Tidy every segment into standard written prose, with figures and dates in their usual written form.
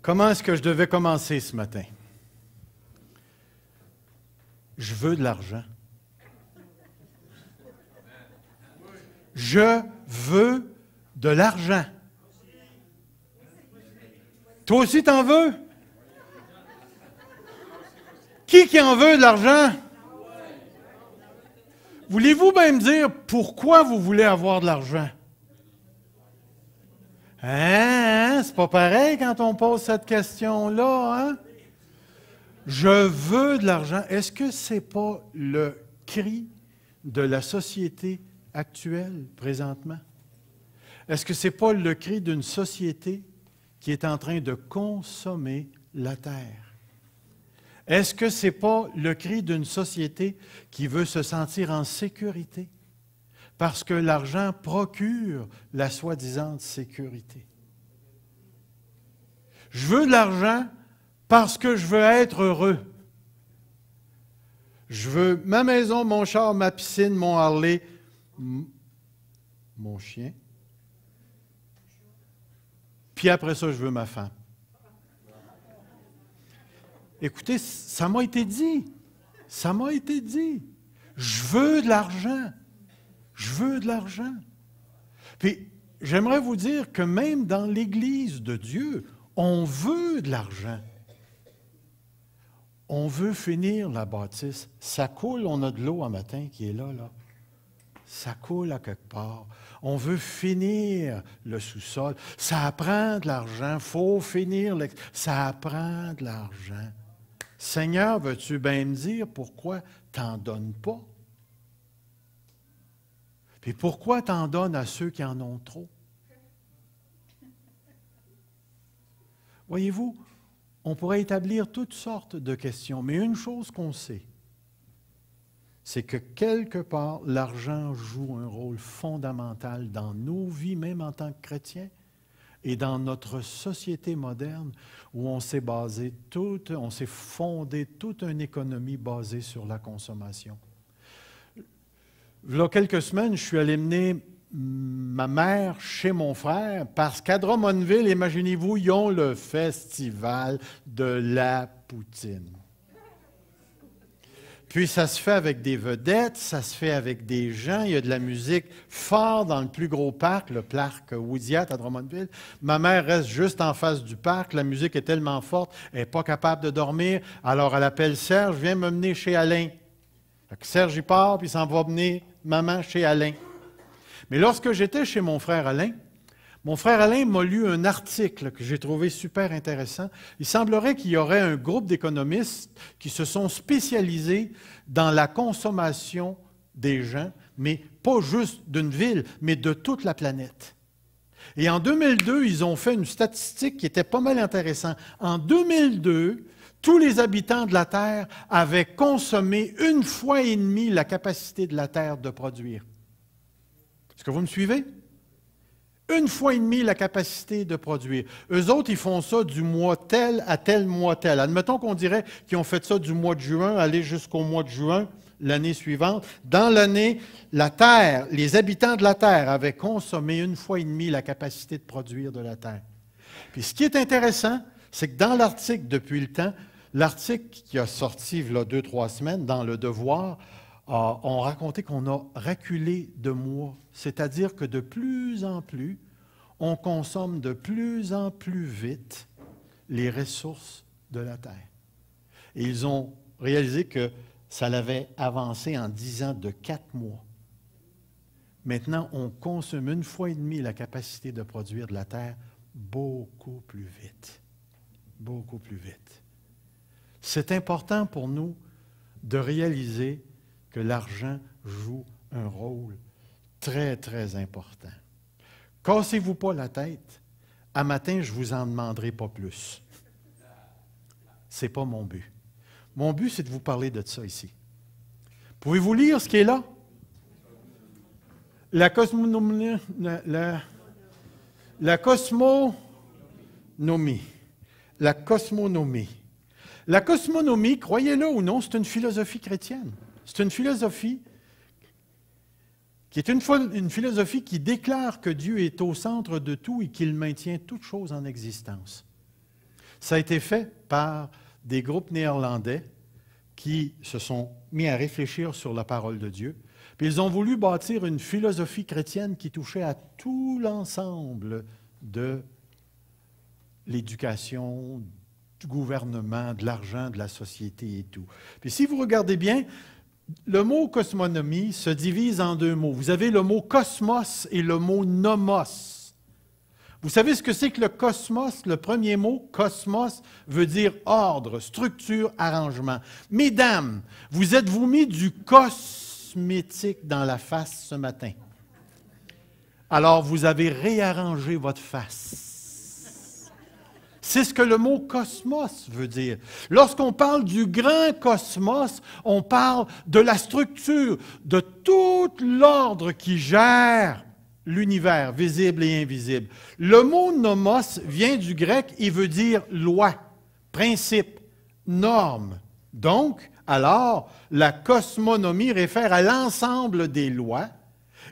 Comment est-ce que je devais commencer ce matin? Je veux de l'argent. Je veux de l'argent. Toi aussi, t'en veux? Qui en veut de l'argent? Voulez-vous bien me dire pourquoi vous voulez avoir de l'argent? Hein? C'est pas pareil quand on pose cette question-là, hein? Je veux de l'argent. Est-ce que ce n'est pas le cri de la société actuelle, présentement? Est-ce que ce n'est pas le cri d'une société qui est en train de consommer la terre? Est-ce que ce n'est pas le cri d'une société qui veut se sentir en sécurité? Parce que l'argent procure la soi-disant sécurité. Je veux de l'argent parce que je veux être heureux. Je veux ma maison, mon char, ma piscine, mon Harley, mon chien. Puis après ça, je veux ma femme. Écoutez, ça m'a été dit. Ça m'a été dit. Je veux de l'argent. Je veux de l'argent. Puis, j'aimerais vous dire que même dans l'Église de Dieu, on veut de l'argent. On veut finir la bâtisse. Ça coule, on a de l'eau un matin qui est là, là. Ça coule à quelque part. On veut finir le sous-sol. Ça prend de l'argent. Il faut finir. Ça prend de l'argent. Seigneur, veux-tu bien me dire pourquoi tu n'en donnes pas? Puis pourquoi tu en donnes à ceux qui en ont trop? Voyez-vous, on pourrait établir toutes sortes de questions, mais une chose qu'on sait, c'est que quelque part, l'argent joue un rôle fondamental dans nos vies, même en tant que chrétiens, et dans notre société moderne, où on s'est fondé toute une économie basée sur la consommation. Il y a quelques semaines, je suis allé mener ma mère chez mon frère, parce qu'à Drummondville, imaginez-vous, ils ont le festival de la poutine. Puis ça se fait avec des vedettes, ça se fait avec des gens, il y a de la musique fort dans le plus gros parc, le parc Woodyat à Drummondville. Ma mère reste juste en face du parc, la musique est tellement forte, elle n'est pas capable de dormir, alors elle appelle Serge, viens me mener chez Alain. Serge y part, puis il s'en va mener maman chez Alain. Mais lorsque j'étais chez mon frère Alain m'a lu un article que j'ai trouvé super intéressant. Il semblerait qu'il y aurait un groupe d'économistes qui se sont spécialisés dans la consommation des gens, mais pas juste d'une ville, mais de toute la planète. Et en 2002, ils ont fait une statistique qui était pas mal intéressante. En 2002, tous les habitants de la Terre avaient consommé 1,5 fois la capacité de la Terre de produire. Est-ce que vous me suivez? 1,5 fois la capacité de produire. Eux autres, ils font ça du mois tel à tel mois tel. Admettons qu'on dirait qu'ils ont fait ça du mois de juin, aller jusqu'au mois de juin, l'année suivante. Dans l'année, la Terre, les habitants de la Terre avaient consommé 1,5 fois la capacité de produire de la Terre. Puis ce qui est intéressant, c'est que dans l'article, depuis le temps, l'article qui a sorti il y a 2-3 semaines dans Le Devoir, on racontait qu'on a reculé de mois. C'est-à-dire que de plus en plus, on consomme de plus en plus vite les ressources de la Terre. Et ils ont réalisé que ça l'avait avancé en 10 ans de 4 mois. Maintenant, on consomme 1,5 fois la capacité de produire de la Terre beaucoup plus vite. Beaucoup plus vite. C'est important pour nous de réaliser que l'argent joue un rôle très, très important. Cassez-vous pas la tête. À matin, je ne vous en demanderai pas plus. Ce n'est pas mon but. Mon but, c'est de vous parler de ça ici. Pouvez-vous lire ce qui est là? La cosmonomie. La cosmonomie. La cosmonomie. La cosmonomie, croyez-le ou non, c'est une philosophie chrétienne. C'est une philosophie qui est une philosophie qui déclare que Dieu est au centre de tout et qu'il maintient toute chose en existence. Ça a été fait par des groupes néerlandais qui se sont mis à réfléchir sur la parole de Dieu. Puis ils ont voulu bâtir une philosophie chrétienne qui touchait à tout l'ensemble de l'éducation, du gouvernement, de l'argent, de la société et tout. Puis si vous regardez bien, le mot cosmonomie se divise en deux mots. Vous avez le mot cosmos et le mot nomos. Vous savez ce que c'est que le cosmos? Le premier mot, cosmos, veut dire ordre, structure, arrangement. Mesdames, vous êtes-vous mis du cosmétique dans la face ce matin? Alors, vous avez réarrangé votre face. C'est ce que le mot cosmos veut dire. Lorsqu'on parle du grand cosmos, on parle de la structure, de tout l'ordre qui gère l'univers, visible et invisible. Le mot nomos vient du grec, il veut dire loi, principe, norme. Donc, alors, la cosmonomie réfère à l'ensemble des lois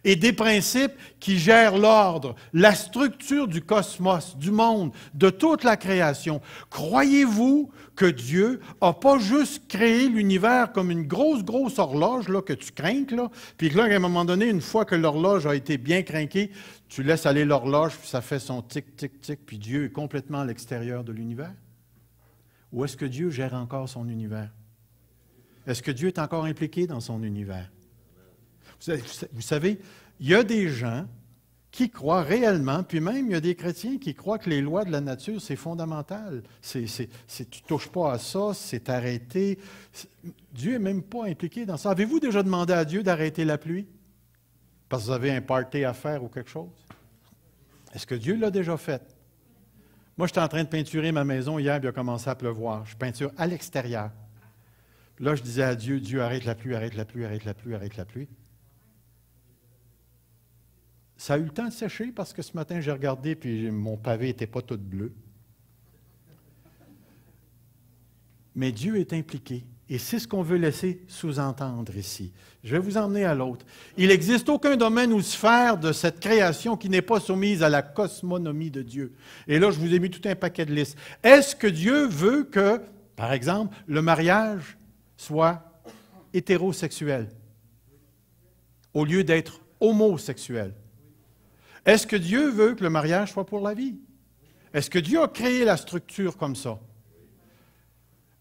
et des principes qui gèrent l'ordre, la structure du cosmos, du monde, de toute la création. Croyez-vous que Dieu n'a pas juste créé l'univers comme une grosse horloge là, que tu crinques, là, puis que là, à un moment donné, une fois que l'horloge a été bien crinquée, tu laisses aller l'horloge, puis ça fait son tic, puis Dieu est complètement à l'extérieur de l'univers? Ou est-ce que Dieu gère encore son univers? Est-ce que Dieu est encore impliqué dans son univers? Vous savez, il y a des gens qui croient réellement, puis même il y a des chrétiens qui croient que les lois de la nature, c'est fondamental. Tu ne touches pas à ça, c'est arrêté. Dieu n'est même pas impliqué dans ça. Avez-vous déjà demandé à Dieu d'arrêter la pluie? Parce que vous avez un party à faire ou quelque chose? Est-ce que Dieu l'a déjà fait? Moi, j'étais en train de peinturer ma maison hier, puis il a commencé à pleuvoir. Je peinture à l'extérieur. Là, je disais à Dieu, Dieu, arrête la pluie, arrête la pluie, arrête la pluie, arrête la pluie. Ça a eu le temps de sécher parce que ce matin, j'ai regardé puis mon pavé n'était pas tout bleu. Mais Dieu est impliqué et c'est ce qu'on veut laisser sous-entendre ici. Je vais vous emmener à l'autre. Il n'existe aucun domaine ou sphère de cette création qui n'est pas soumise à la cosmonomie de Dieu. Et là, je vous ai mis tout un paquet de listes. Est-ce que Dieu veut que, par exemple, le mariage soit hétérosexuel au lieu d'être homosexuel? Est-ce que Dieu veut que le mariage soit pour la vie? Est-ce que Dieu a créé la structure comme ça?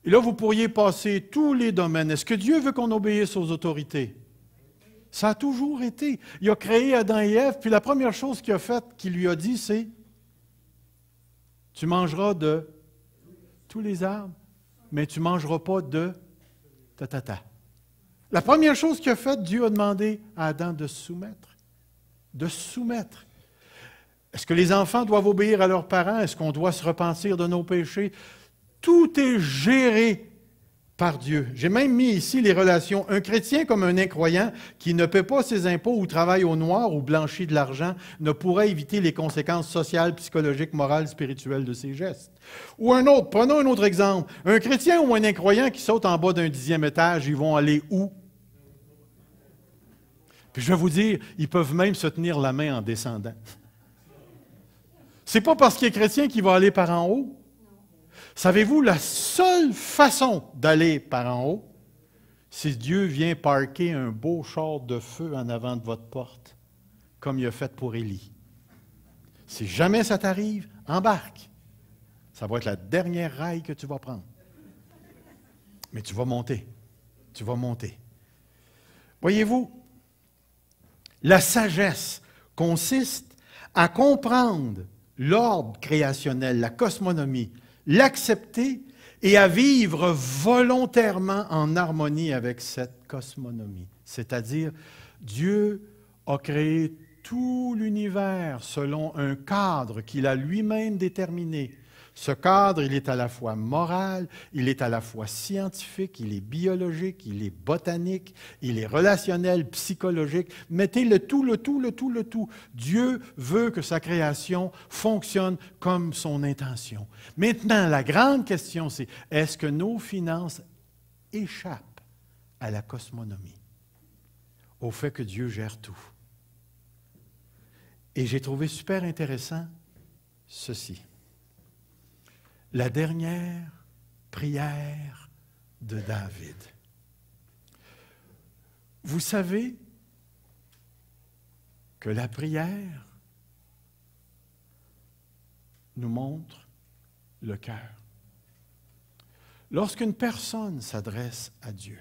Et là, vous pourriez passer tous les domaines. Est-ce que Dieu veut qu'on obéisse aux autorités? Ça a toujours été. Il a créé Adam et Ève, puis la première chose qu'il a faite, qu'il lui a dit, c'est « Tu mangeras de tous les arbres, mais tu ne mangeras pas de ta. » La première chose qu'il a faite, Dieu a demandé à Adam de se soumettre. De se soumettre. Est-ce que les enfants doivent obéir à leurs parents? Est-ce qu'on doit se repentir de nos péchés? Tout est géré par Dieu. J'ai même mis ici les relations. Un chrétien comme un incroyant qui ne paie pas ses impôts ou travaille au noir ou blanchit de l'argent ne pourra éviter les conséquences sociales, psychologiques, morales, spirituelles de ses gestes. Ou un autre, prenons un autre exemple. Un chrétien ou un incroyant qui saute en bas d'un 10e étage, ils vont aller où? Puis je vais vous dire, ils peuvent même se tenir la main en descendant. Ce n'est pas parce qu'il est chrétien qu'il va aller par en haut. Savez-vous, la seule façon d'aller par en haut, c'est Dieu vient parquer un beau char de feu en avant de votre porte, comme il a fait pour Élie. Si jamais ça t'arrive, embarque. Ça va être la dernière raille que tu vas prendre. Mais tu vas monter. Tu vas monter. Voyez-vous, la sagesse consiste à comprendre l'ordre créationnel, la cosmonomie, l'accepter et à vivre volontairement en harmonie avec cette cosmonomie. C'est-à-dire, Dieu a créé tout l'univers selon un cadre qu'il a lui-même déterminé. Ce cadre, il est à la fois moral, il est à la fois scientifique, il est biologique, il est botanique, il est relationnel, psychologique. Mettez le tout. Dieu veut que sa création fonctionne comme son intention. Maintenant, la grande question, c'est est-ce que nos finances échappent à la cosmonomie, au fait que Dieu gère tout? Et j'ai trouvé super intéressant ceci. la dernière prière de David. Vous savez que la prière nous montre le cœur. Lorsqu'une personne s'adresse à Dieu,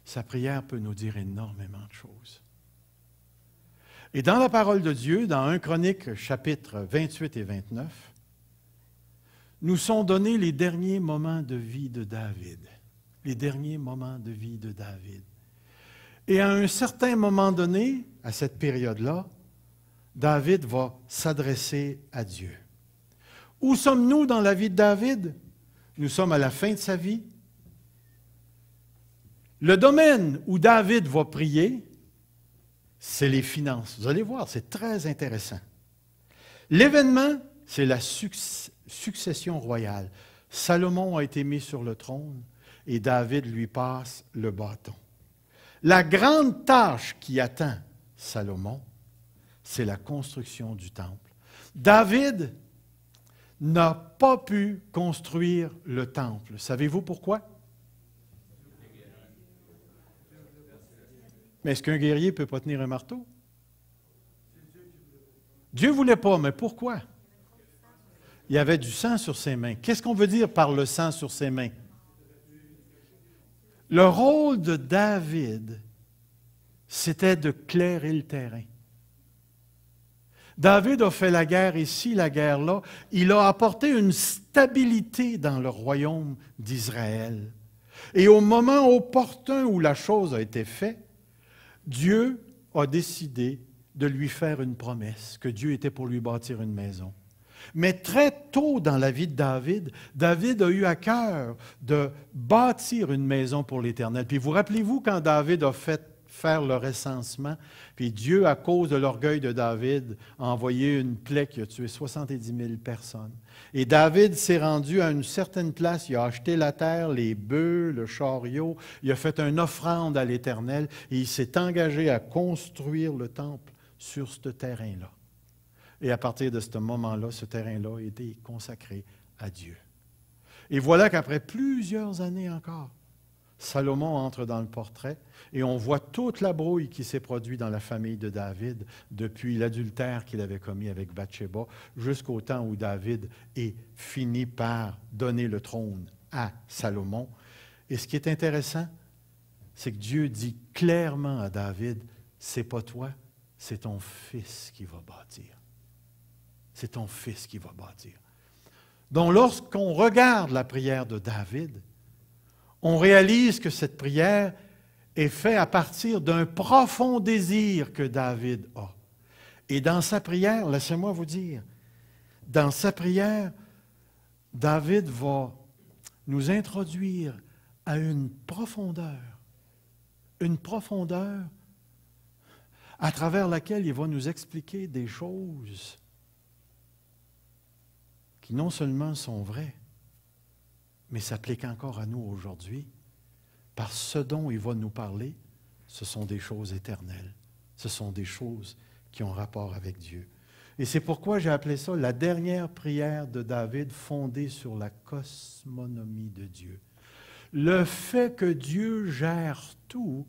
sa prière peut nous dire énormément de choses. Et dans la parole de Dieu, dans 1 Chronique, chapitres 28 et 29, nous sont donnés les derniers moments de vie de David. Les derniers moments de vie de David. Et à un certain moment donné, à cette période-là, David va s'adresser à Dieu. Où sommes-nous dans la vie de David? Nous sommes à la fin de sa vie. Le domaine où David va prier, c'est les finances. Vous allez voir, c'est très intéressant. L'événement, c'est la succession royale. Salomon a été mis sur le trône et David lui passe le bâton. La grande tâche qui attend Salomon, c'est la construction du temple. David n'a pas pu construire le temple. Savez-vous pourquoi? Mais est-ce qu'un guerrier ne peut pas tenir un marteau? Dieu ne voulait pas, mais pourquoi? Il y avait du sang sur ses mains. Qu'est-ce qu'on veut dire par le sang sur ses mains? Le rôle de David, c'était de clairer le terrain. David a fait la guerre ici, la guerre là. Il a apporté une stabilité dans le royaume d'Israël. Et au moment opportun où la chose a été faite, Dieu a décidé de lui faire une promesse, que Dieu était pour lui bâtir une maison. Mais très tôt dans la vie de David, David a eu à cœur de bâtir une maison pour l'Éternel. Puis vous rappelez-vous quand David a fait faire le recensement, puis Dieu, à cause de l'orgueil de David, a envoyé une plaie qui a tué 70 000 personnes. Et David s'est rendu à une certaine place, il a acheté la terre, les bœufs, le chariot, il a fait une offrande à l'Éternel et il s'est engagé à construire le temple sur ce terrain-là. Et à partir de ce moment-là, ce terrain-là a été consacré à Dieu. Et voilà qu'après plusieurs années encore, Salomon entre dans le portrait et on voit toute la brouille qui s'est produite dans la famille de David depuis l'adultère qu'il avait commis avec Bathsheba jusqu'au temps où David est fini par donner le trône à Salomon. Et ce qui est intéressant, c'est que Dieu dit clairement à David, c'est pas toi, c'est ton fils qui va bâtir. C'est ton fils qui va bâtir. Donc lorsqu'on regarde la prière de David, on réalise que cette prière est faite à partir d'un profond désir que David a. Et dans sa prière, laissez-moi vous dire, dans sa prière, David va nous introduire à une profondeur à travers laquelle il va nous expliquer des choses qui non seulement sont vraies, mais s'applique encore à nous aujourd'hui, parce que ce dont il va nous parler, ce sont des choses éternelles. Ce sont des choses qui ont rapport avec Dieu. Et c'est pourquoi j'ai appelé ça la dernière prière de David fondée sur la cosmonomie de Dieu. Le fait que Dieu gère tout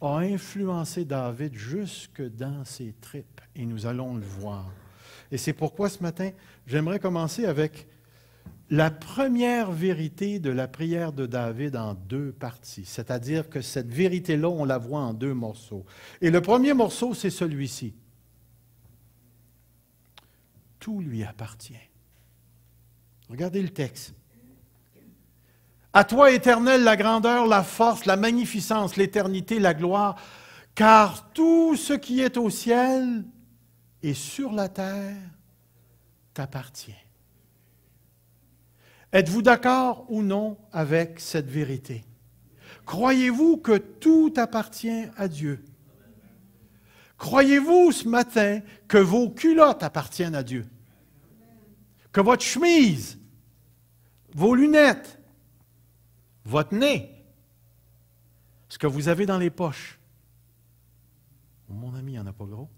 a influencé David jusque dans ses tripes, et nous allons le voir. Et c'est pourquoi ce matin, j'aimerais commencer avec la première vérité de la prière de David en deux parties, c'est-à-dire que cette vérité-là, on la voit en deux morceaux. Et le premier morceau, c'est celui-ci. Tout lui appartient. Regardez le texte. À toi, Éternel, la grandeur, la force, la magnificence, l'éternité, la gloire, car tout ce qui est au ciel et sur la terre t'appartient. Êtes-vous d'accord ou non avec cette vérité? Croyez-vous que tout appartient à Dieu? Croyez-vous ce matin que vos culottes appartiennent à Dieu? Que votre chemise, vos lunettes, votre nez, ce que vous avez dans les poches. Oh, mon ami, il n'y en a pas gros.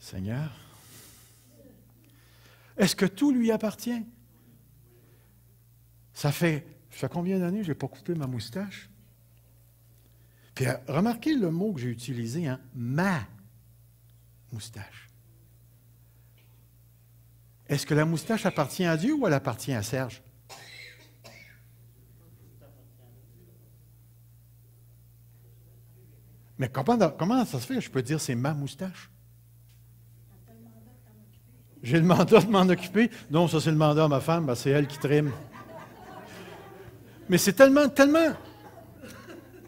Seigneur, Est-ce que tout lui appartient? Ça fait combien d'années que je n'ai pas coupé ma moustache? Puis remarquez le mot que j'ai utilisé, hein? Ma moustache. Est-ce que la moustache appartient à Dieu ou elle appartient à Serge? Mais comment ça se fait? Je peux dire c'est ma moustache. J'ai le mandat de m'en occuper. Non, ça c'est le mandat à ma femme, ben, c'est elle qui trime. Mais c'est tellement...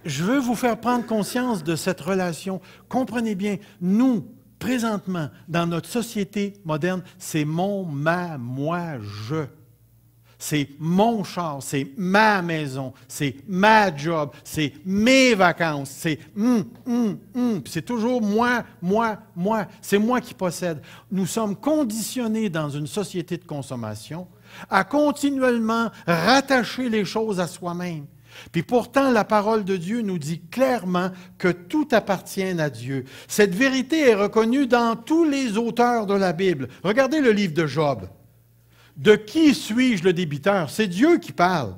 Je veux vous faire prendre conscience de cette relation. Comprenez bien, nous, présentement, dans notre société moderne, c'est mon, ma, moi, je. C'est mon char, c'est ma maison, c'est ma job, c'est mes vacances, c'est c'est toujours moi, moi, moi. C'est moi qui possède. Nous sommes conditionnés dans une société de consommation à continuellement rattacher les choses à soi-même. Puis pourtant, la parole de Dieu nous dit clairement que tout appartient à Dieu. Cette vérité est reconnue dans tous les auteurs de la Bible. Regardez le livre de Job. De qui suis-je le débiteur? C'est Dieu qui parle.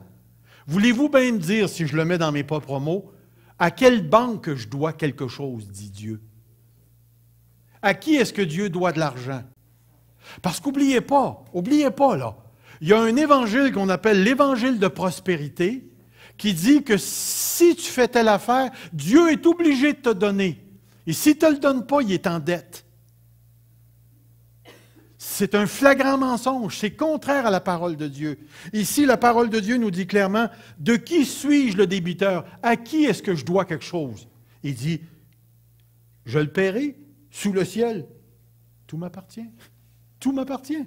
Voulez-vous bien me dire, si je le mets dans mes propres mots, à quelle banque je dois quelque chose, dit Dieu? À qui est-ce que Dieu doit de l'argent? Parce qu'oubliez pas là, il y a un évangile qu'on appelle l'évangile de prospérité qui dit que si tu fais telle affaire, Dieu est obligé de te donner. Et s'il ne te le donne pas, il est en dette. C'est un flagrant mensonge, c'est contraire à la parole de Dieu. Ici, la parole de Dieu nous dit clairement, « De qui suis-je le débiteur? À qui est-ce que je dois quelque chose? » Il dit, « Je le paierai sous le ciel. Tout m'appartient. Tout m'appartient. »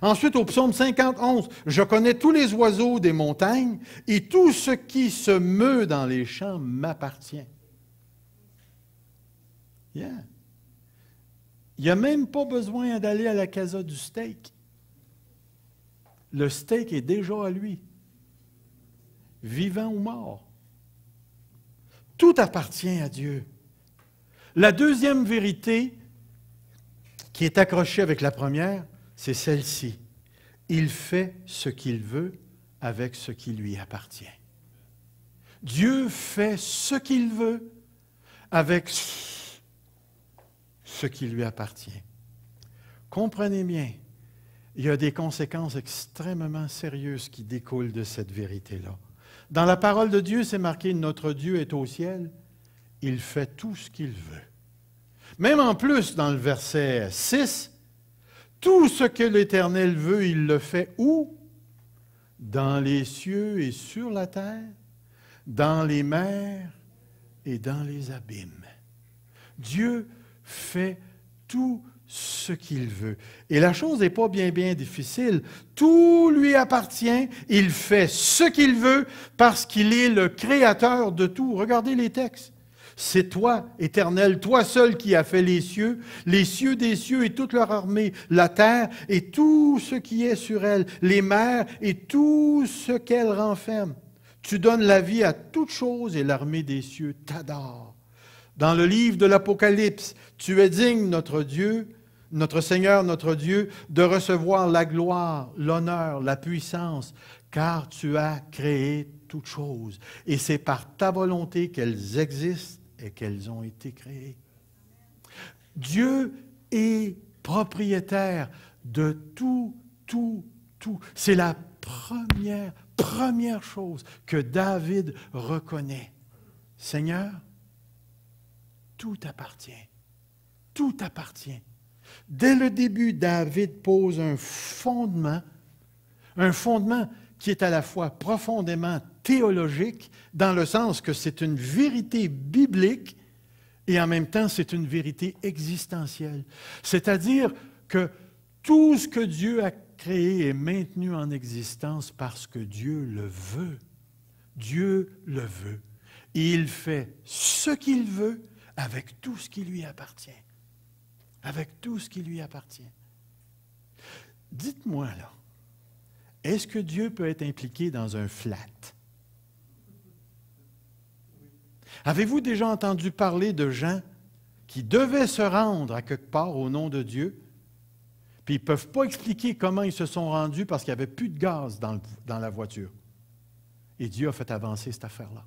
Ensuite, au psaume 50, 11, « Je connais tous les oiseaux des montagnes et tout ce qui se meut dans les champs m'appartient. » Yeah. Il n'y a même pas besoin d'aller à la casa du steak. Le steak est déjà à lui, vivant ou mort. Tout appartient à Dieu. La deuxième vérité qui est accrochée avec la première, c'est celle-ci. Il fait ce qu'il veut avec ce qui lui appartient. Dieu fait ce qu'il veut avec ce qui lui appartient. Comprenez bien, il y a des conséquences extrêmement sérieuses qui découlent de cette vérité-là. Dans la parole de Dieu, c'est marqué « Notre Dieu est au ciel, il fait tout ce qu'il veut ». Même en plus, dans le verset 6, « Tout ce que l'Éternel veut, il le fait où? Dans les cieux et sur la terre, dans les mers et dans les abîmes. » Dieu fait tout ce qu'il veut. Et la chose n'est pas bien difficile. Tout lui appartient. Il fait ce qu'il veut parce qu'il est le créateur de tout. Regardez les textes. C'est toi, Éternel, toi seul qui as fait les cieux des cieux et toute leur armée, la terre et tout ce qui est sur elle, les mers et tout ce qu'elle renferme. Tu donnes la vie à toutes choses et l'armée des cieux t'adore. Dans le livre de l'Apocalypse, tu es digne, notre Dieu, notre Seigneur, notre Dieu, de recevoir la gloire, l'honneur, la puissance, car tu as créé toutes choses. Et c'est par ta volonté qu'elles existent et qu'elles ont été créées. Dieu est propriétaire de tout. C'est la première chose que David reconnaît. Seigneur, tout appartient. Tout appartient. Dès le début, David pose un fondement qui est à la fois profondément théologique, dans le sens que c'est une vérité biblique et en même temps c'est une vérité existentielle. C'est-à-dire que tout ce que Dieu a créé est maintenu en existence parce que Dieu le veut. Dieu le veut. Et il fait ce qu'il veut avec tout ce qui lui appartient. Avec tout ce qui lui appartient. Dites-moi là, est-ce que Dieu peut être impliqué dans un flat? Avez-vous déjà entendu parler de gens qui devaient se rendre à quelque part au nom de Dieu, Puis ils ne peuvent pas expliquer comment ils se sont rendus parce qu'il n'y avait plus de gaz dans la voiture. Et Dieu a fait avancer cette affaire-là.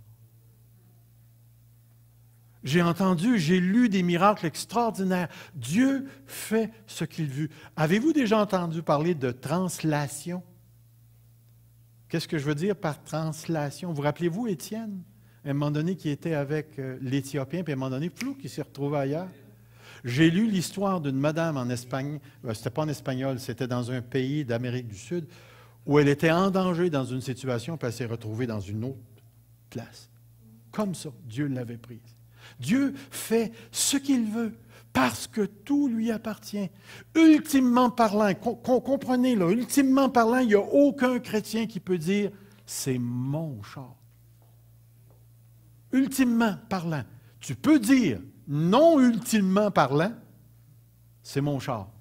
J'ai entendu, j'ai lu des miracles extraordinaires. Dieu fait ce qu'il veut. Avez-vous déjà entendu parler de translation? Qu'est-ce que je veux dire par translation? Vous rappelez-vous Étienne, à un moment donné, qui était avec l'Éthiopien, puis à un moment donné, flou, qui s'est retrouvé ailleurs? J'ai lu l'histoire d'une madame en Espagne, c'était pas en espagnol, c'était dans un pays d'Amérique du Sud, où elle était en danger dans une situation, puis elle s'est retrouvée dans une autre place. Comme ça, Dieu l'avait prise. Dieu fait ce qu'il veut parce que tout lui appartient. Ultimement parlant, comprenez là, ultimement parlant, il n'y a aucun chrétien qui peut dire « c'est mon char ». Ultimement parlant. Tu peux dire « non ultimement parlant, c'est mon char ».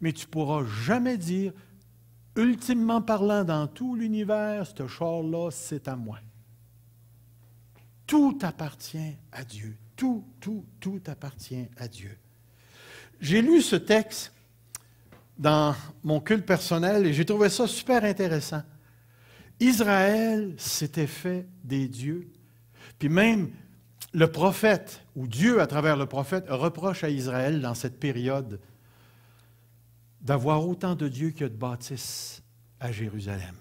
Mais tu ne pourras jamais dire « ultimement parlant dans tout l'univers, ce char-là, c'est à moi ». Tout appartient à Dieu. Tout appartient à Dieu. J'ai lu ce texte dans mon culte personnel et j'ai trouvé ça super intéressant. Israël s'était fait des dieux, puis même le prophète, ou Dieu à travers le prophète, reproche à Israël dans cette période d'avoir autant de dieux qu'il y a de bâtisses à Jérusalem.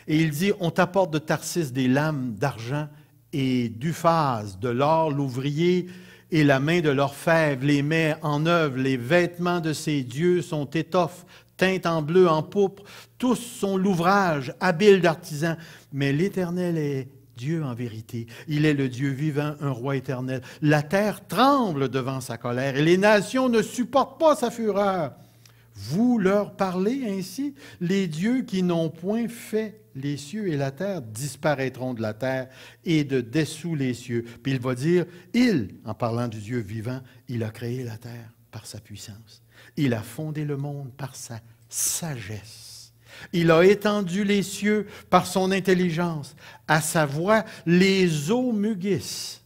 Et il dit, on t'apporte de Tarsis des lames d'argent et d'Uphaz, de l'or, l'ouvrier et la main de l'orfèvre les met en œuvre. Les vêtements de ces dieux sont étoffes, teintes en bleu, en pourpre. Tous sont l'ouvrage, habile d'artisans. Mais l'Éternel est Dieu en vérité. Il est le Dieu vivant, un roi éternel. La terre tremble devant sa colère et les nations ne supportent pas sa fureur. Vous leur parlez ainsi, les dieux qui n'ont point fait les cieux et la terre disparaîtront de la terre et de dessous les cieux. Puis il va dire, il, en parlant du Dieu vivant, il a créé la terre par sa puissance. Il a fondé le monde par sa sagesse. Il a étendu les cieux par son intelligence. À sa voix, les eaux mugissent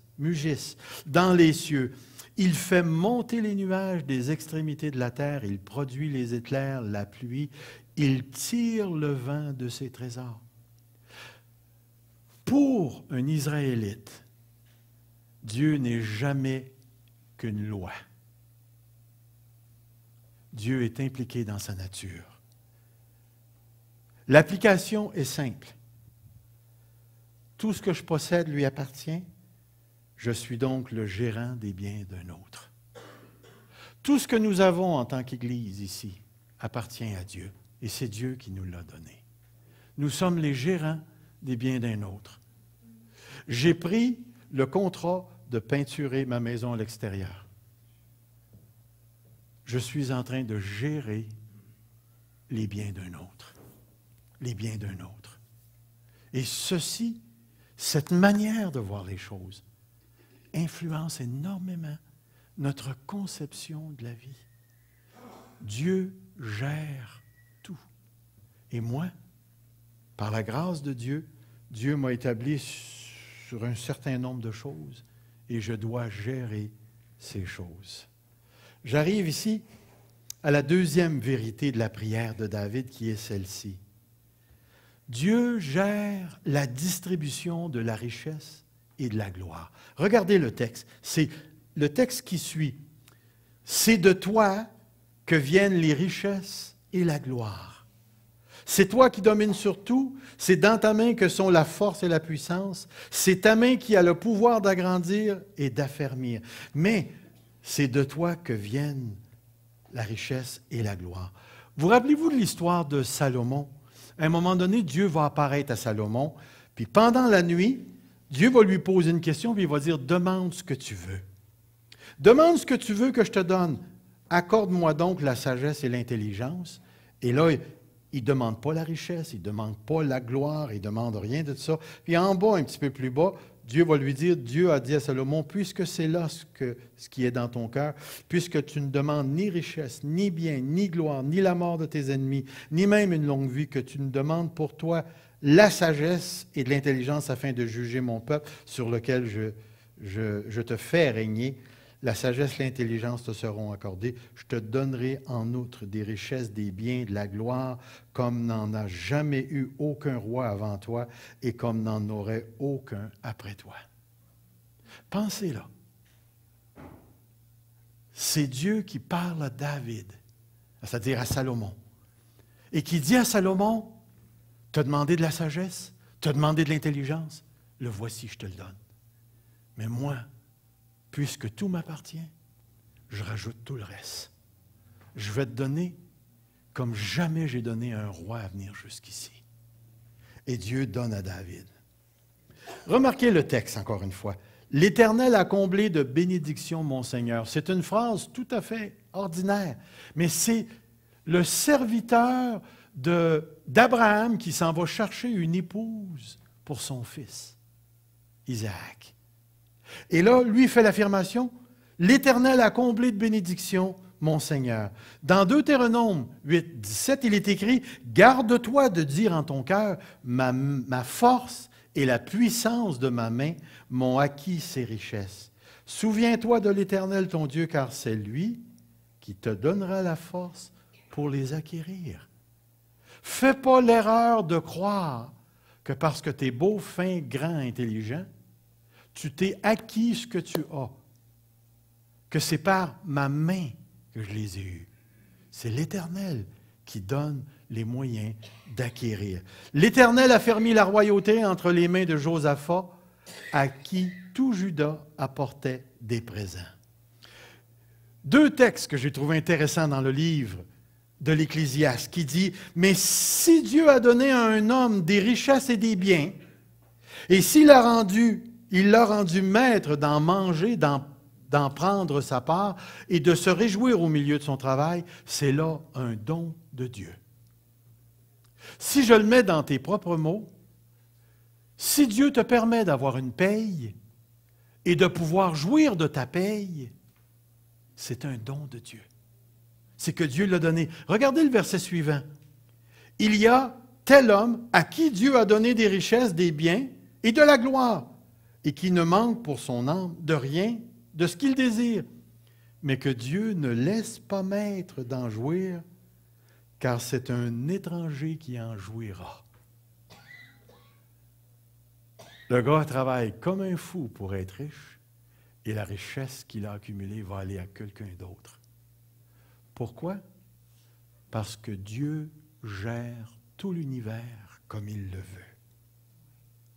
dans les cieux. Il fait monter les nuages des extrémités de la terre. Il produit les éclairs, la pluie. Il tire le vent de ses trésors. Pour un Israélite, Dieu n'est jamais qu'une loi. Dieu est impliqué dans sa nature. L'application est simple. Tout ce que je possède lui appartient. Je suis donc le gérant des biens d'un autre. Tout ce que nous avons en tant qu'Église ici appartient à Dieu. Et c'est Dieu qui nous l'a donné. Nous sommes les gérants des biens d'un autre. J'ai pris le contrat de peinturer ma maison à l'extérieur. Je suis en train de gérer les biens d'un autre. Les biens d'un autre. Et ceci, cette manière de voir les choses, influence énormément notre conception de la vie. Dieu gère tout. Et moi, par la grâce de Dieu, Dieu m'a établi sur un certain nombre de choses et je dois gérer ces choses. J'arrive ici à la deuxième vérité de la prière de David qui est celle-ci. Dieu gère la distribution de la richesse et de la gloire. Regardez le texte. C'est le texte qui suit. C'est de toi que viennent les richesses et la gloire. C'est toi qui domines sur tout. C'est dans ta main que sont la force et la puissance. C'est ta main qui a le pouvoir d'agrandir et d'affermir. Mais c'est de toi que viennent la richesse et la gloire. Vous rappelez-vous de l'histoire de Salomon? À un moment donné, Dieu va apparaître à Salomon, puis pendant la nuit, Dieu va lui poser une question, puis il va dire, demande ce que tu veux. Demande ce que tu veux que je te donne. Accorde-moi donc la sagesse et l'intelligence. Et là, il ne demande pas la richesse, il ne demande pas la gloire, il ne demande rien de ça. Puis en bas, un petit peu plus bas, Dieu va lui dire, Dieu a dit à Salomon, puisque c'est là ce qui est dans ton cœur, puisque tu ne demandes ni richesse, ni bien, ni gloire, ni la mort de tes ennemis, ni même une longue vie, que tu ne demandes pour toi la sagesse et de l'intelligence afin de juger mon peuple sur lequel je te fais régner. La sagesse et l'intelligence te seront accordées. Je te donnerai en outre des richesses, des biens, de la gloire, comme n'en a jamais eu aucun roi avant toi et comme n'en aurait aucun après toi. Pensez là. C'est Dieu qui parle à David, c'est-à-dire à Salomon, et qui dit à Salomon, « T'as demandé de la sagesse, t'as demandé de l'intelligence, le voici, je te le donne. Mais moi, puisque tout m'appartient, je rajoute tout le reste. Je vais te donner comme jamais j'ai donné à un roi à venir jusqu'ici. » Et Dieu donne à David. Remarquez le texte, encore une fois. « L'Éternel a comblé de bénédictions mon Seigneur. » C'est une phrase tout à fait ordinaire, mais c'est le serviteur d'Abraham qui s'en va chercher une épouse pour son fils, Isaac. Et là, lui fait l'affirmation, « L'Éternel a comblé de bénédictions mon Seigneur. » Dans Deutéronome 8, 17, il est écrit, « Garde-toi de dire en ton cœur, ma force et la puissance de ma main m'ont acquis ces richesses. Souviens-toi de l'Éternel ton Dieu, car c'est lui qui te donnera la force pour les acquérir. » Fais pas l'erreur de croire que parce que tu es beau, fin, grand, intelligent, tu t'es acquis ce que tu as, que c'est par ma main que je les ai eus. C'est l'Éternel qui donne les moyens d'acquérir. L'Éternel a fermé la royauté entre les mains de Josaphat, à qui tout Juda apportait des présents. Deux textes que j'ai trouvés intéressants dans le livre de l'Ecclésiaste, qui dit, « Mais si Dieu a donné à un homme des richesses et des biens, et s'il l'a rendu maître d'en manger, d'en prendre sa part et de se réjouir au milieu de son travail, c'est là un don de Dieu. » Si je le mets dans tes propres mots, si Dieu te permet d'avoir une paye et de pouvoir jouir de ta paye, c'est un don de Dieu. C'est que Dieu l'a donné. Regardez le verset suivant. « Il y a tel homme à qui Dieu a donné des richesses, des biens et de la gloire, et qui ne manque pour son âme de rien de ce qu'il désire, mais que Dieu ne laisse pas maître d'en jouir, car c'est un étranger qui en jouira. » Le gars travaille comme un fou pour être riche, et la richesse qu'il a accumulée va aller à quelqu'un d'autre. Pourquoi? Parce que Dieu gère tout l'univers comme il le veut.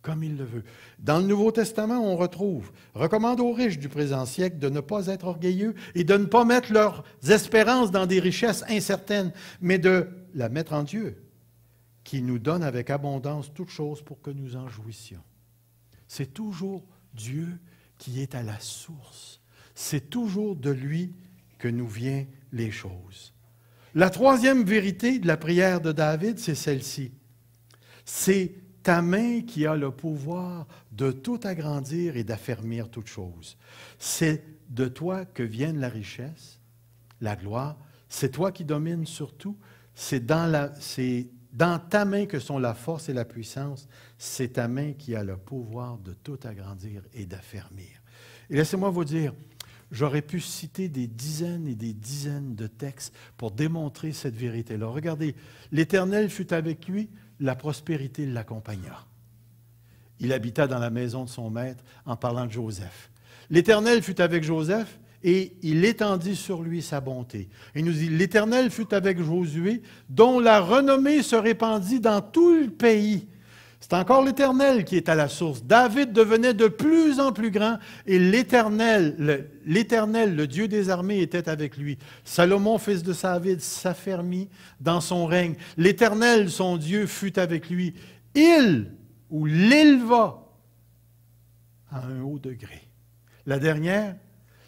Comme il le veut. Dans le Nouveau Testament, on retrouve « Recommande aux riches du présent siècle de ne pas être orgueilleux et de ne pas mettre leurs espérances dans des richesses incertaines, mais de la mettre en Dieu, qui nous donne avec abondance toutes choses pour que nous en jouissions. » C'est toujours Dieu qui est à la source. C'est toujours de lui que nous viennent les choses. La troisième vérité de la prière de David, c'est celle-ci. C'est ta main qui a le pouvoir de tout agrandir et d'affermir toutes choses. C'est de toi que viennent la richesse, la gloire. C'est toi qui domines sur tout. C'est dans ta main que sont la force et la puissance. C'est ta main qui a le pouvoir de tout agrandir et d'affermir. Et laissez-moi vous dire, j'aurais pu citer des dizaines et des dizaines de textes pour démontrer cette vérité-là. Regardez, l'Éternel fut avec lui, la prospérité l'accompagna. Il habita dans la maison de son maître en parlant de Joseph. L'Éternel fut avec Joseph et il étendit sur lui sa bonté. Il nous dit, l'Éternel fut avec Josué, dont la renommée se répandit dans tout le pays. C'est encore l'Éternel qui est à la source. David devenait de plus en plus grand et l'Éternel, le Dieu des armées, était avec lui. Salomon, fils de David, s'affermit dans son règne. L'Éternel, son Dieu, fut avec lui. Il, ou l'éleva, à un haut degré. La dernière,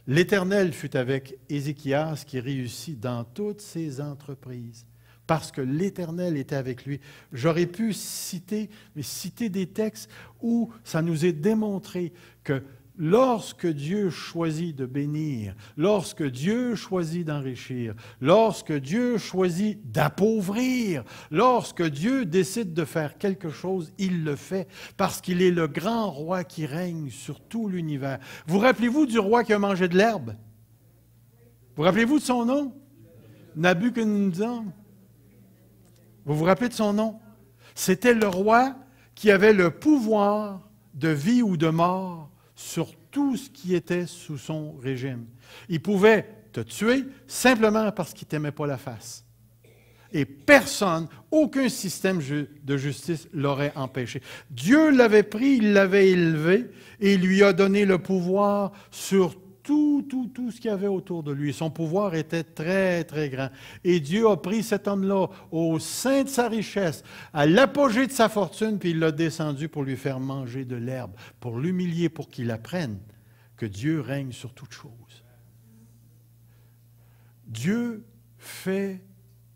l'Éternel fut avec Ézéchias qui réussit dans toutes ses entreprises. Parce que l'Éternel était avec lui. J'aurais pu citer des textes où ça nous est démontré que lorsque Dieu choisit de bénir, lorsque Dieu choisit d'enrichir, lorsque Dieu choisit d'appauvrir, lorsque Dieu décide de faire quelque chose, il le fait parce qu'il est le grand roi qui règne sur tout l'univers. Vous rappelez-vous du roi qui a mangé de l'herbe? Vous rappelez-vous de son nom? Nabuchodonosor. Vous vous rappelez de son nom? C'était le roi qui avait le pouvoir de vie ou de mort sur tout ce qui était sous son régime. Il pouvait te tuer simplement parce qu'il ne t'aimait pas la face. Et personne, aucun système de justice l'aurait empêché. Dieu l'avait pris, il l'avait élevé et il lui a donné le pouvoir sur tout ce qu'il y avait autour de lui. Son pouvoir était très, très grand. Et Dieu a pris cet homme-là au sein de sa richesse, à l'apogée de sa fortune, puis il l'a descendu pour lui faire manger de l'herbe, pour l'humilier, pour qu'il apprenne que Dieu règne sur toutes choses. Dieu fait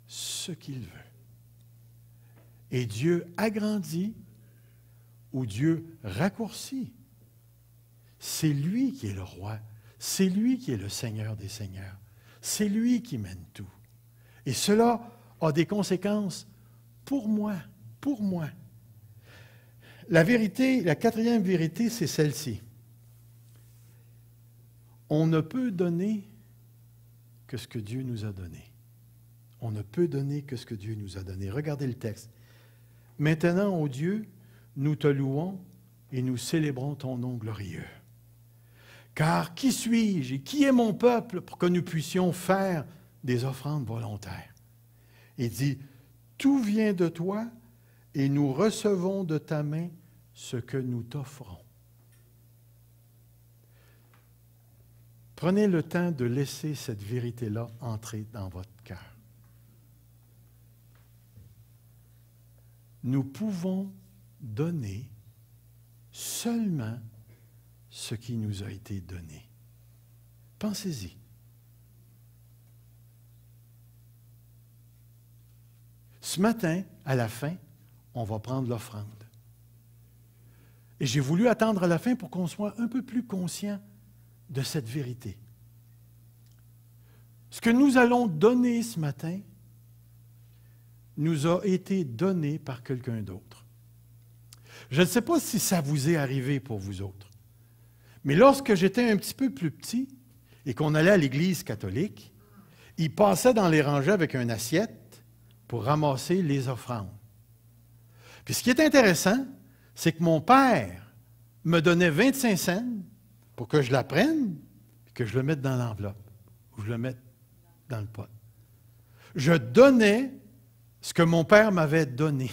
ce qu'il veut. Et Dieu agrandit ou Dieu raccourcit. C'est lui qui est le roi. C'est lui qui est le Seigneur des Seigneurs. C'est lui qui mène tout. Et cela a des conséquences pour moi, pour moi. La vérité, la quatrième vérité, c'est celle-ci. On ne peut donner que ce que Dieu nous a donné. On ne peut donner que ce que Dieu nous a donné. Regardez le texte. Maintenant, ô Dieu, nous te louons et nous célébrons ton nom glorieux. Car qui suis-je et qui est mon peuple pour que nous puissions faire des offrandes volontaires? Il dit, tout vient de toi et nous recevons de ta main ce que nous t'offrons. Prenez le temps de laisser cette vérité-là entrer dans votre cœur. Nous pouvons donner seulement ce qui nous a été donné. Pensez-y. Ce matin, à la fin, on va prendre l'offrande. Et j'ai voulu attendre à la fin pour qu'on soit un peu plus conscient de cette vérité. Ce que nous allons donner ce matin nous a été donné par quelqu'un d'autre. Je ne sais pas si ça vous est arrivé pour vous autres, mais lorsque j'étais un petit peu plus petit et qu'on allait à l'Église catholique, ils passaient dans les rangées avec une assiette pour ramasser les offrandes. Puis ce qui est intéressant, c'est que mon père me donnait 25 cents pour que je la prenne et que je le mette dans l'enveloppe ou je le mette dans le pot. Je donnais ce que mon père m'avait donné.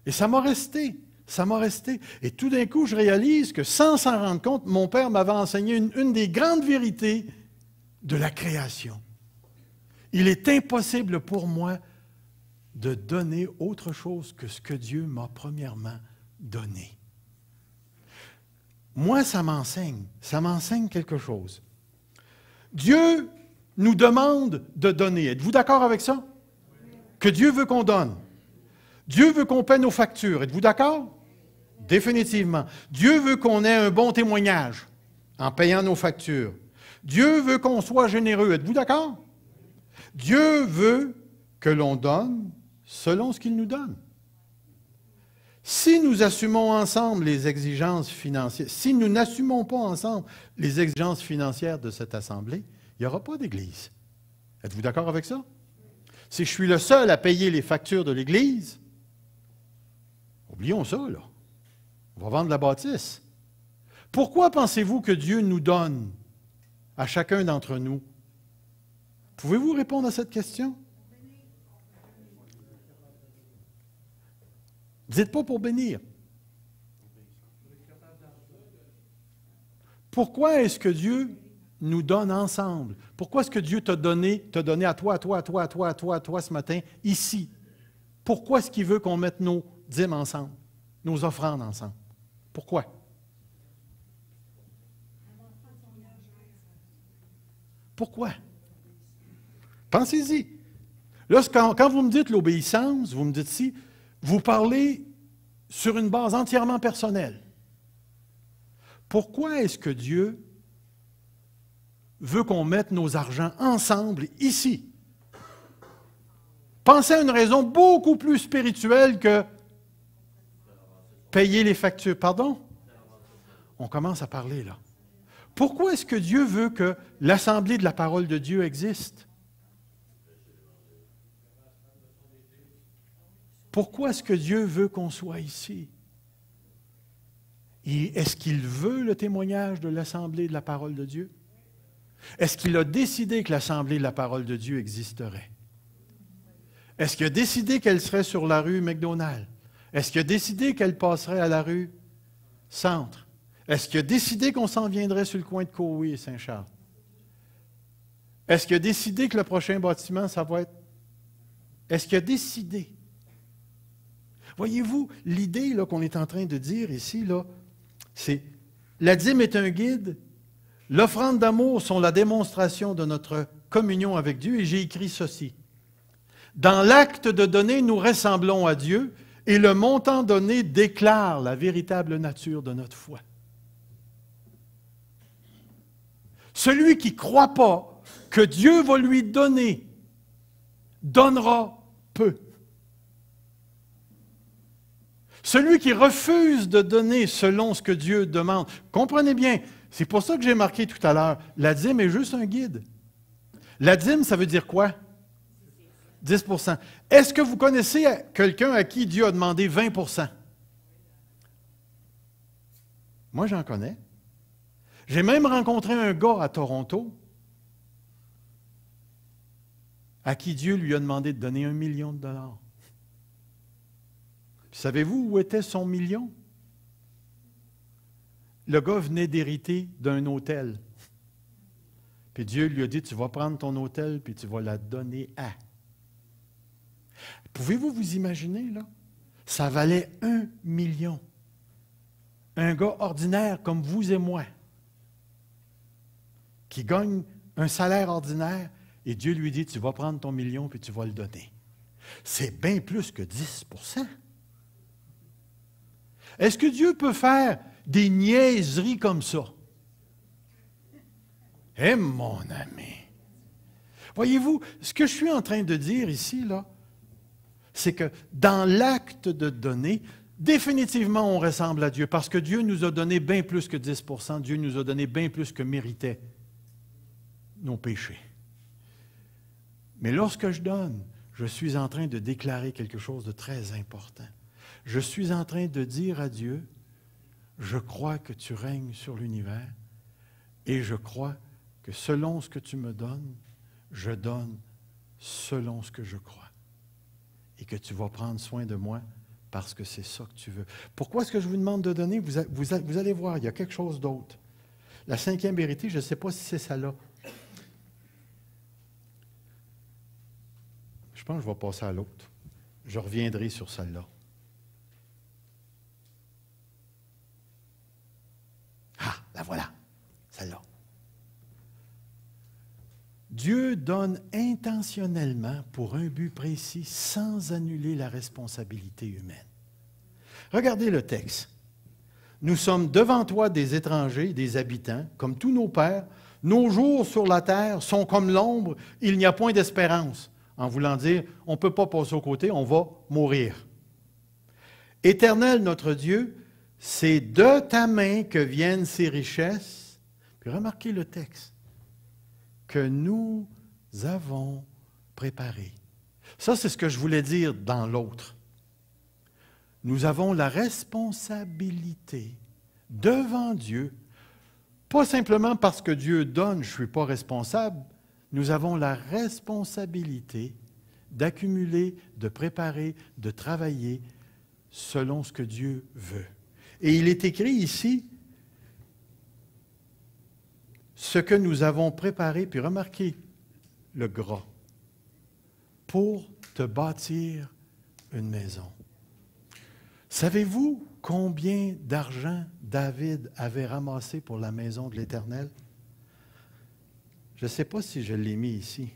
Et ça m'a resté, ça m'a resté. Et tout d'un coup, je réalise que sans s'en rendre compte, mon père m'avait enseigné une des grandes vérités de la création. Il est impossible pour moi de donner autre chose que ce que Dieu m'a premièrement donné. Moi, ça m'enseigne quelque chose. Dieu nous demande de donner. Êtes-vous d'accord avec ça? Que Dieu veut qu'on donne. Dieu veut qu'on paie nos factures. Êtes-vous d'accord? Définitivement. Dieu veut qu'on ait un bon témoignage en payant nos factures. Dieu veut qu'on soit généreux. Êtes-vous d'accord? Dieu veut que l'on donne selon ce qu'il nous donne. Si nous assumons ensemble les exigences financières, si nous n'assumons pas ensemble les exigences financières de cette assemblée, il n'y aura pas d'Église. Êtes-vous d'accord avec ça? Si je suis le seul à payer les factures de l'Église, oublions ça, là. On va vendre la bâtisse. Pourquoi pensez-vous que Dieu nous donne à chacun d'entre nous? Pouvez-vous répondre à cette question? Dites pas pour bénir. Pourquoi est-ce que Dieu nous donne ensemble? Pourquoi est-ce que Dieu t'a donné à toi ce matin, ici? Pourquoi est-ce qu'il veut qu'on mette nos dîmes ensemble, nos offrandes ensemble? Pourquoi? Pourquoi? Pensez-y. Là, quand vous me dites l'obéissance, vous me dites si, vous parlez sur une base entièrement personnelle. Pourquoi est-ce que Dieu veut qu'on mette nos argents ensemble ici? Pensez à une raison beaucoup plus spirituelle que payer les factures. Pardon? On commence à parler là. Pourquoi est-ce que Dieu veut que l'Assemblée de la parole de Dieu existe? Pourquoi est-ce que Dieu veut qu'on soit ici? Est-ce qu'il veut le témoignage de l'Assemblée de la parole de Dieu? Est-ce qu'il a décidé que l'Assemblée de la parole de Dieu existerait? Est-ce qu'il a décidé qu'elle serait sur la rue McDonald? Est-ce qu'il a décidé qu'elle passerait à la rue Centre? Est-ce qu'il a décidé qu'on s'en viendrait sur le coin de Cowie et Saint-Charles? Est-ce qu'il a décidé que le prochain bâtiment, ça va être... Est-ce qu'il a décidé? Voyez-vous, l'idée là, qu'on est en train de dire ici, là, c'est la dîme est un guide, l'offrande d'amour sont la démonstration de notre communion avec Dieu, et j'ai écrit ceci. Dans l'acte de donner, nous ressemblons à Dieu, et le montant donné déclare la véritable nature de notre foi. Celui qui ne croit pas que Dieu va lui donner, donnera peu. Celui qui refuse de donner selon ce que Dieu demande, comprenez bien, c'est pour ça que j'ai marqué tout à l'heure, la dîme est juste un guide. La dîme, ça veut dire quoi? 10%. Est-ce que vous connaissez quelqu'un à qui Dieu a demandé 20%? Moi, j'en connais. J'ai même rencontré un gars à Toronto à qui Dieu lui a demandé de donner $1 million. Savez-vous où était son million? Le gars venait d'hériter d'un hôtel. Puis Dieu lui a dit, tu vas prendre ton hôtel, puis tu vas la donner à. Pouvez-vous vous imaginer, là? Ça valait 1 million. Un gars ordinaire comme vous et moi, qui gagne un salaire ordinaire, et Dieu lui dit, tu vas prendre ton million, puis tu vas le donner. C'est bien plus que 10%. Est-ce que Dieu peut faire des niaiseries comme ça? Eh, mon ami! Voyez-vous, ce que je suis en train de dire ici, là, c'est que dans l'acte de donner, définitivement, on ressemble à Dieu, parce que Dieu nous a donné bien plus que 10%, Dieu nous a donné bien plus que méritaient nos péchés. Mais lorsque je donne, je suis en train de déclarer quelque chose de très important. Je suis en train de dire à Dieu, je crois que tu règnes sur l'univers et je crois que selon ce que tu me donnes, je donne selon ce que je crois. Et que tu vas prendre soin de moi parce que c'est ça que tu veux. Pourquoi est-ce que je vous demande de donner? Vous allez voir, il y a quelque chose d'autre. La 5e vérité, je ne sais pas si c'est ça là. Je pense que je vais passer à l'autre. Je reviendrai sur celle-là. Ah, la voilà, celle-là. Dieu donne intentionnellement pour un but précis sans annuler la responsabilité humaine. Regardez le texte. Nous sommes devant toi des étrangers, des habitants, comme tous nos pères. Nos jours sur la terre sont comme l'ombre, il n'y a point d'espérance. En voulant dire, on ne peut pas passer au côté, on va mourir. Éternel notre Dieu, c'est de ta main que viennent ces richesses. Puis remarquez le texte. Que nous avons préparé. Ça, c'est ce que je voulais dire dans l'autre. Nous avons la responsabilité devant Dieu, pas simplement parce que Dieu donne, je ne suis pas responsable, nous avons la responsabilité d'accumuler, de préparer, de travailler selon ce que Dieu veut. Et il est écrit ici, ce que nous avons préparé, puis remarquez le gras, pour te bâtir une maison. Savez-vous combien d'argent David avait ramassé pour la maison de l'Éternel? Je ne sais pas si je l'ai mis ici.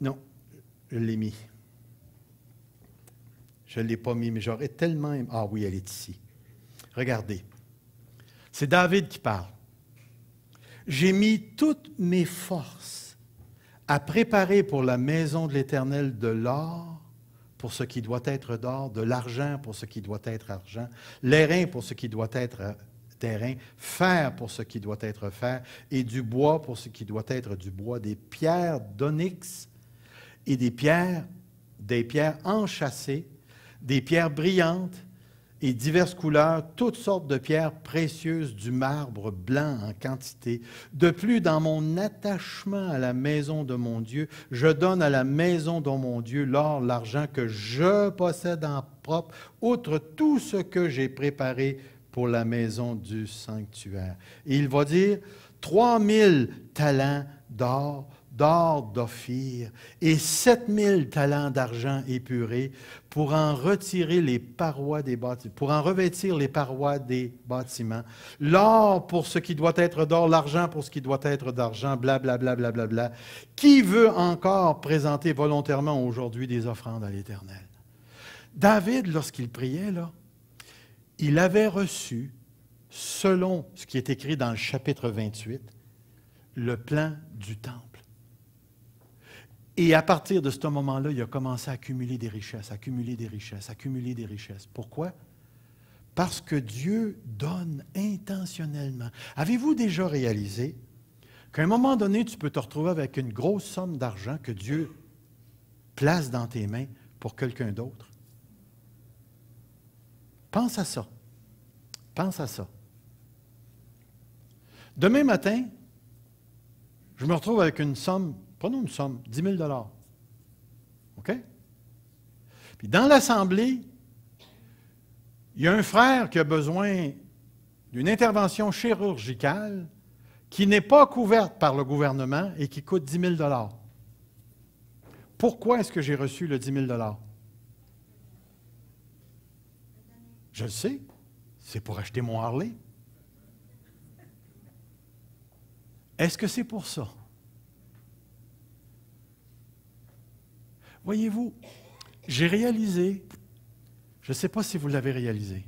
Non, je l'ai mis. Je ne l'ai pas mis, mais j'aurais tellement... Ah oui, elle est ici. Regardez. C'est David qui parle. J'ai mis toutes mes forces à préparer pour la maison de l'Éternel de l'or pour ce qui doit être d'or, de l'argent pour ce qui doit être argent, l'airain pour ce qui doit être terrain, fer pour ce qui doit être fer, et du bois pour ce qui doit être du bois, des pierres d'onyx et des pierres enchâssées, des pierres brillantes et diverses couleurs, toutes sortes de pierres précieuses, du marbre blanc en quantité. De plus, dans mon attachement à la maison de mon Dieu, je donne à la maison de mon Dieu l'or, l'argent que je possède en propre, outre tout ce que j'ai préparé pour la maison du sanctuaire. Et il va dire 3000 talents d'or, d'Ophir, et 7000 talents d'argent épuré pour en retirer les parois des bâtiments, pour en revêtir les parois des bâtiments. L'or pour ce qui doit être d'or, l'argent pour ce qui doit être d'argent, blablabla, blablabla. Qui veut encore présenter volontairement aujourd'hui des offrandes à l'Éternel? David, lorsqu'il priait, là, il avait reçu, selon ce qui est écrit dans le chapitre 28, le plan du temple. Et à partir de ce moment-là, il a commencé à accumuler des richesses, accumuler des richesses, accumuler des richesses. Pourquoi? Parce que Dieu donne intentionnellement. Avez-vous déjà réalisé qu'à un moment donné, tu peux te retrouver avec une grosse somme d'argent que Dieu place dans tes mains pour quelqu'un d'autre? Pense à ça. Pense à ça. Demain matin, je me retrouve avec une somme, prenons une somme, 10 000 $. OK? Puis dans l'Assemblée, il y a un frère qui a besoin d'une intervention chirurgicale qui n'est pas couverte par le gouvernement et qui coûte 10 000 $. Pourquoi est-ce que j'ai reçu le 10 000 $? Je le sais, c'est pour acheter mon Harley. Est-ce que c'est pour ça? Voyez-vous, j'ai réalisé, je ne sais pas si vous l'avez réalisé,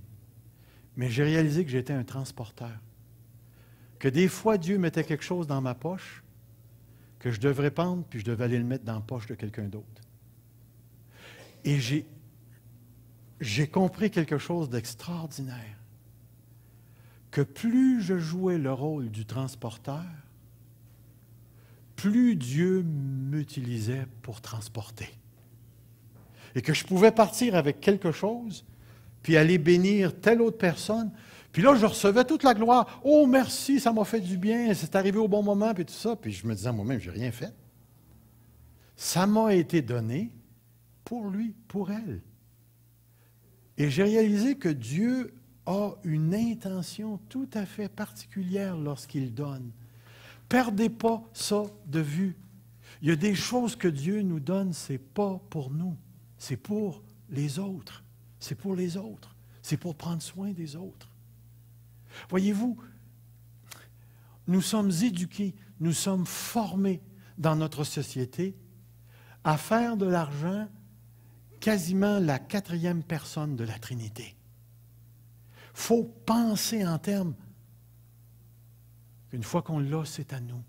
mais j'ai réalisé que j'étais un transporteur. Que des fois, Dieu mettait quelque chose dans ma poche que je devrais prendre, puis je devais aller le mettre dans la poche de quelqu'un d'autre. Et j'ai compris quelque chose d'extraordinaire. Que plus je jouais le rôle du transporteur, plus Dieu m'utilisait pour transporter. Et que je pouvais partir avec quelque chose, puis aller bénir telle autre personne. Puis là, je recevais toute la gloire. Oh, merci, ça m'a fait du bien, c'est arrivé au bon moment, puis tout ça. Puis je me disais moi-même, je n'ai rien fait. Ça m'a été donné pour lui, pour elle. Et j'ai réalisé que Dieu a une intention tout à fait particulière lorsqu'il donne. Perdez pas ça de vue. Il y a des choses que Dieu nous donne, ce n'est pas pour nous, c'est pour les autres. C'est pour les autres. C'est pour prendre soin des autres. Voyez-vous, nous sommes éduqués, nous sommes formés dans notre société à faire de l'argent quasiment la 4e personne de la Trinité. Il faut penser en termes qu'une fois qu'on l'a, c'est à nous.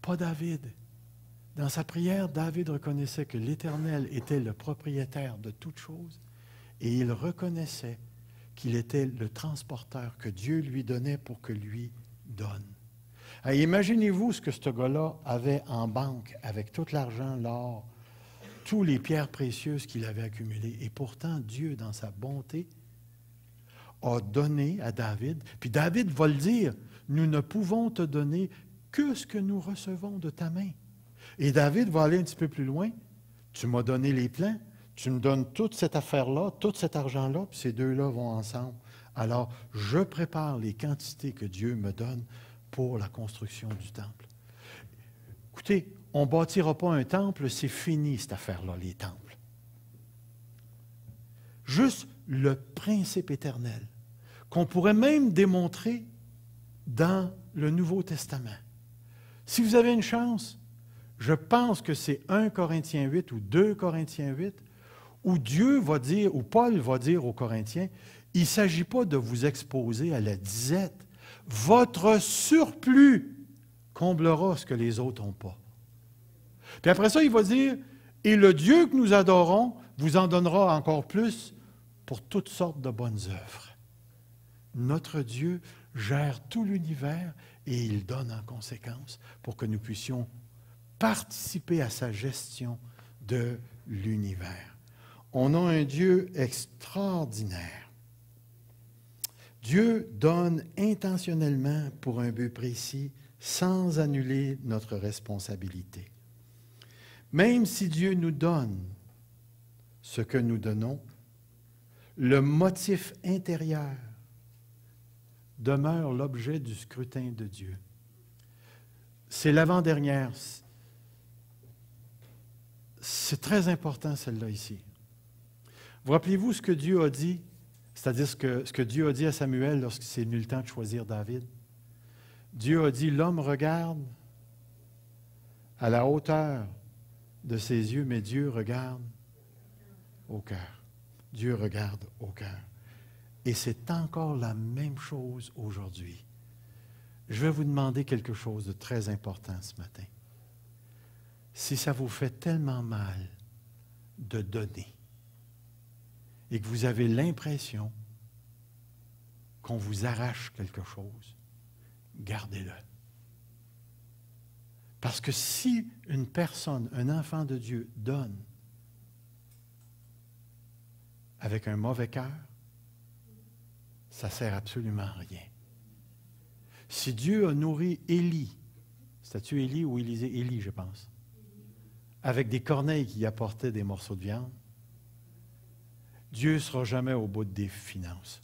Pas David. Dans sa prière, David reconnaissait que l'Éternel était le propriétaire de toutes choses et il reconnaissait qu'il était le transporteur que Dieu lui donnait pour que lui donne. Alors, imaginez-vous ce que ce gars-là avait en banque avec tout l'argent, l'or, toutes les pierres précieuses qu'il avait accumulées. Et pourtant, Dieu, dans sa bonté, a donné à David. Puis David va le dire, nous ne pouvons te donner que ce que nous recevons de ta main. Et David va aller un petit peu plus loin. Tu m'as donné les plans, tu me donnes toute cette affaire-là, tout cet argent-là, puis ces deux-là vont ensemble. Alors, je prépare les quantités que Dieu me donne pour la construction du temple. Écoutez, on ne bâtira pas un temple, c'est fini cette affaire-là, les temples. Juste le principe éternel, qu'on pourrait même démontrer dans le Nouveau Testament. Si vous avez une chance, je pense que c'est 1 Corinthiens 8 ou 2 Corinthiens 8, où Dieu va dire, ou Paul va dire aux Corinthiens, il ne s'agit pas de vous exposer à la disette. Votre surplus comblera ce que les autres n'ont pas. Puis après ça, il va dire, Et le Dieu que nous adorons vous en donnera encore plus pour toutes sortes de bonnes œuvres. Notre Dieu gère tout l'univers et il donne en conséquence pour que nous puissions participer à sa gestion de l'univers. On a un Dieu extraordinaire. Dieu donne intentionnellement pour un but précis sans annuler notre responsabilité. Même si Dieu nous donne ce que nous donnons, le motif intérieur demeure l'objet du scrutin de Dieu. C'est l'avant-dernière. C'est très important, celle-là ici. Vous rappelez-vous ce que Dieu a dit, c'est-à-dire ce que Dieu a dit à Samuel lorsqu'il s'est venu le temps de choisir David? Dieu a dit, l'homme regarde à la hauteur de ses yeux, mais Dieu regarde au cœur. Dieu regarde au cœur. Et c'est encore la même chose aujourd'hui. Je vais vous demander quelque chose de très important ce matin. Si ça vous fait tellement mal de donner et que vous avez l'impression qu'on vous arrache quelque chose, gardez-le. Parce que si une personne, un enfant de Dieu, donne avec un mauvais cœur, ça ne sert absolument à rien. Si Dieu a nourri Élie, c'est-tu Élie ou Élisée? Élie, je pense, avec des corneilles qui apportaient des morceaux de viande, Dieu ne sera jamais au bout des finances.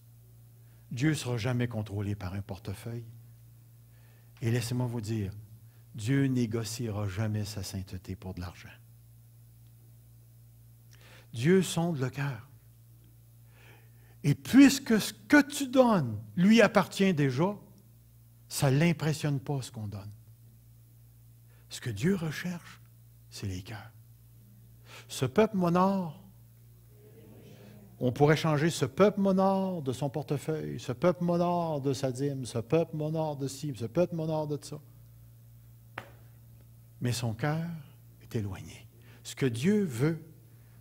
Dieu ne sera jamais contrôlé par un portefeuille. Et laissez-moi vous dire, Dieu négociera jamais sa sainteté pour de l'argent. Dieu sonde le cœur. Et puisque ce que tu donnes lui appartient déjà, ça ne l'impressionne pas ce qu'on donne. Ce que Dieu recherche, c'est les cœurs. Ce peuple m'honore. On pourrait changer ce peuple m'honore de son portefeuille, ce peuple m'honore de sa dîme, ce peuple m'honore de ci, ce peuple m'honore de ça. Mais son cœur est éloigné. Ce que Dieu veut,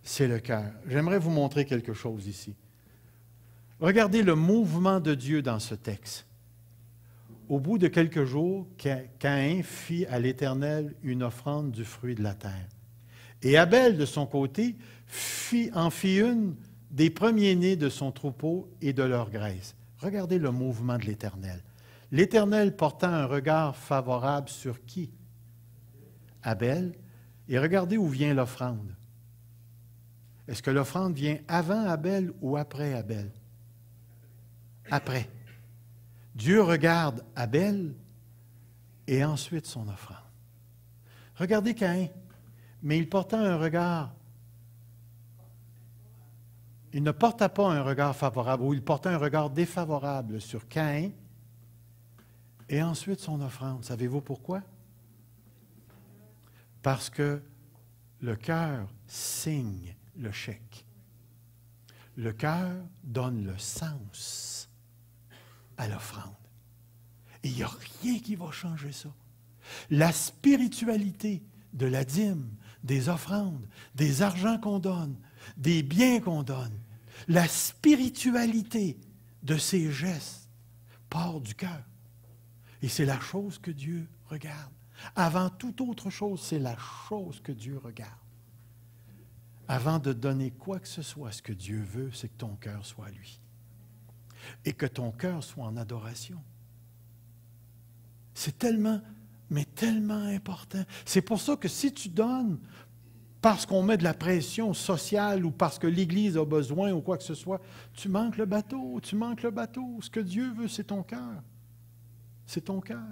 c'est le cœur. J'aimerais vous montrer quelque chose ici. Regardez le mouvement de Dieu dans ce texte. Au bout de quelques jours, Caïn fit à l'Éternel une offrande du fruit de la terre. Et Abel, de son côté, en fit une des premiers-nés de son troupeau et de leur graisse. Regardez le mouvement de l'Éternel. L'Éternel portant un regard favorable sur qui? Abel. Et regardez où vient l'offrande. Est-ce que l'offrande vient avant Abel ou après Abel? Après. Dieu regarde Abel et ensuite son offrande. Regardez Caïn, mais il porta un regard. Il ne porta pas un regard favorable, ou il porta un regard défavorable sur Caïn et ensuite son offrande. Savez-vous pourquoi? Parce que le cœur signe le chèque. Le cœur donne le sens à l'offrande. Et il n'y a rien qui va changer ça. La spiritualité de la dîme, des offrandes, des argents qu'on donne, des biens qu'on donne, la spiritualité de ces gestes part du cœur. Et c'est la chose que Dieu regarde. Avant toute autre chose, c'est la chose que Dieu regarde. Avant de donner quoi que ce soit, ce que Dieu veut, c'est que ton cœur soit à lui. Et que ton cœur soit en adoration. C'est tellement, mais tellement important. C'est pour ça que si tu donnes parce qu'on met de la pression sociale ou parce que l'Église a besoin ou quoi que ce soit, tu manques le bateau, tu manques le bateau. Ce que Dieu veut, c'est ton cœur. C'est ton cœur.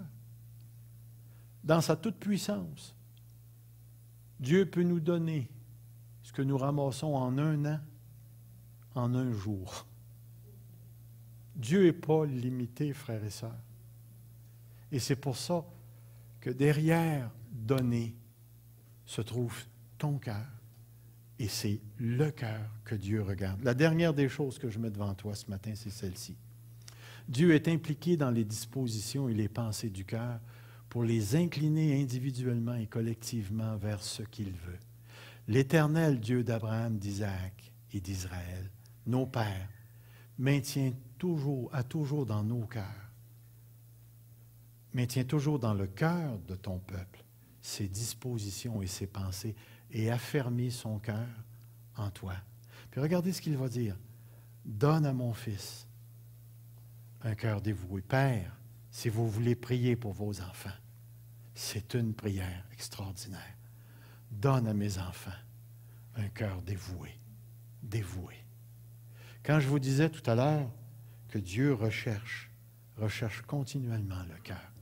Dans sa toute-puissance, Dieu peut nous donner ce que nous ramassons en un an, en un jour. Dieu n'est pas limité, frères et sœurs. Et c'est pour ça que derrière donner se trouve ton cœur. Et c'est le cœur que Dieu regarde. La dernière des choses que je mets devant toi ce matin, c'est celle-ci. Dieu est impliqué dans les dispositions et les pensées du cœur pour les incliner individuellement et collectivement vers ce qu'il veut. L'Éternel, Dieu d'Abraham, d'Isaac et d'Israël, nos pères, maintient toujours dans nos cœurs, maintient toujours dans le cœur de ton peuple ses dispositions et ses pensées et affermit son cœur en toi. Puis regardez ce qu'il va dire. Donne à mon fils un cœur dévoué. Père, si vous voulez prier pour vos enfants, c'est une prière extraordinaire. Donne à mes enfants un cœur dévoué. Dévoué. Quand je vous disais tout à l'heure que Dieu recherche continuellement le cœur.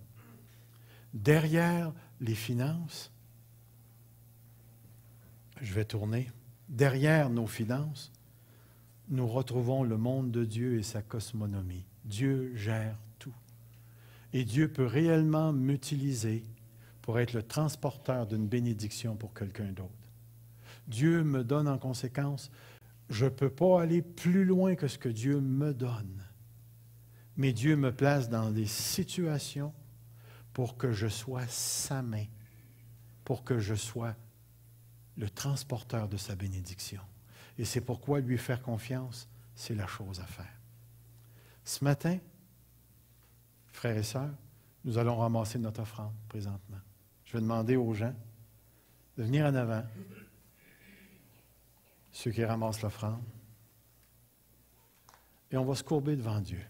Derrière les finances, je vais tourner, derrière nos finances, nous retrouvons le monde de Dieu et sa cosmonomie. Dieu gère tout. Et Dieu peut réellement m'utiliser pour être le transporteur d'une bénédiction pour quelqu'un d'autre. Dieu me donne en conséquence, je ne peux pas aller plus loin que ce que Dieu me donne. Mais Dieu me place dans des situations pour que je sois sa main, pour que je sois le transporteur de sa bénédiction. Et c'est pourquoi lui faire confiance, c'est la chose à faire. Ce matin, frères et sœurs, nous allons ramasser notre offrande présentement. Je vais demander aux gens de venir en avant, ceux qui ramassent l'offrande, et on va se courber devant Dieu.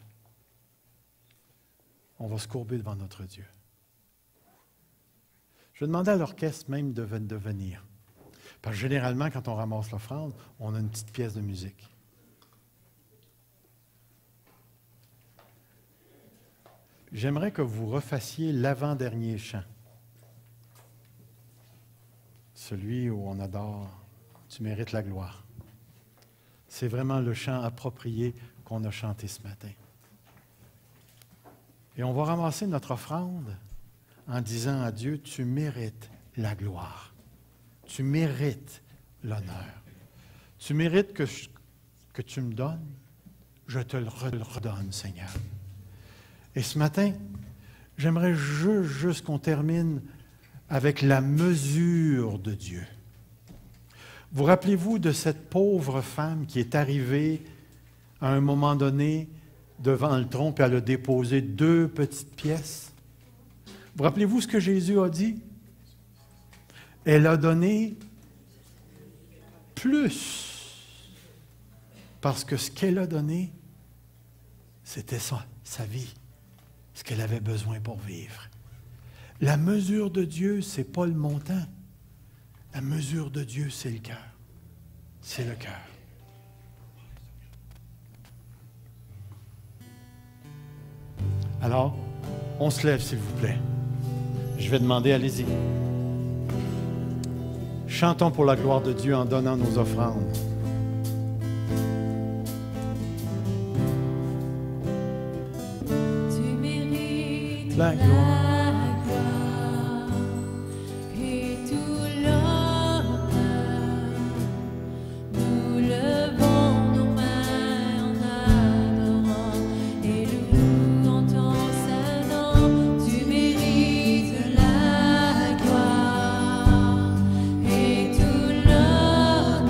On va se courber devant notre Dieu. Je vais demander à l'orchestre même de venir. Parce que généralement, quand on ramasse l'offrande, on a une petite pièce de musique. J'aimerais que vous refassiez l'avant-dernier chant. Celui où on adore, tu mérites la gloire. C'est vraiment le chant approprié qu'on a chanté ce matin. Et on va ramasser notre offrande en disant à Dieu, tu mérites la gloire. Tu mérites l'honneur. Tu mérites que tu me donnes. Je te le redonne, Seigneur. Et ce matin, j'aimerais juste qu'on termine avec la mesure de Dieu. Vous rappelez-vous de cette pauvre femme qui est arrivée à un moment donné devant le trône, puis elle a déposé 2 petites pièces? Vous rappelez-vous ce que Jésus a dit? Elle a donné plus, parce que ce qu'elle a donné, c'était sa vie, ce qu'elle avait besoin pour vivre. La mesure de Dieu, ce n'est pas le montant. La mesure de Dieu, c'est le cœur. C'est le cœur. Alors, on se lève, s'il vous plaît. Je vais demander, allez-y. Chantons pour la gloire de Dieu en donnant nos offrandes. Tu mérites La gloire. Et tout l'honneur. Nous levons nos mains en adorant et louant ton saint nom. Tu mérites la gloire et tout l'honneur.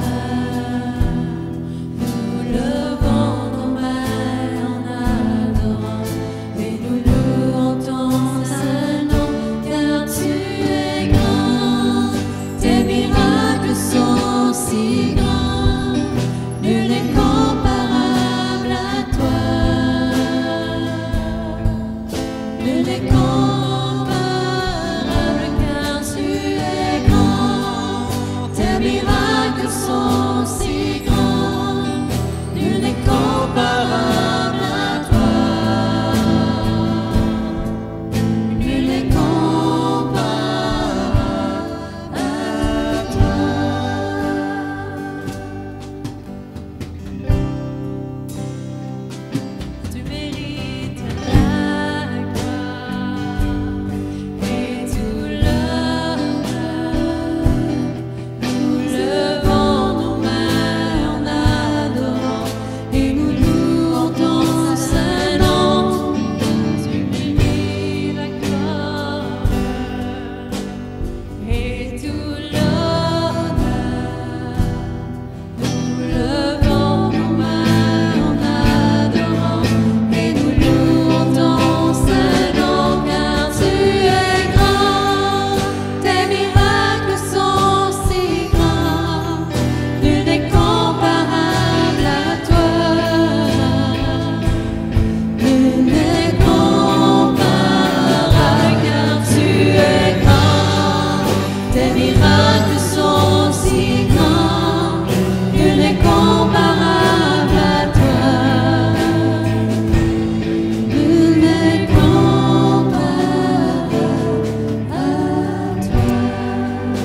Nous levons nos mains en adorant et nous louons ton saint nom.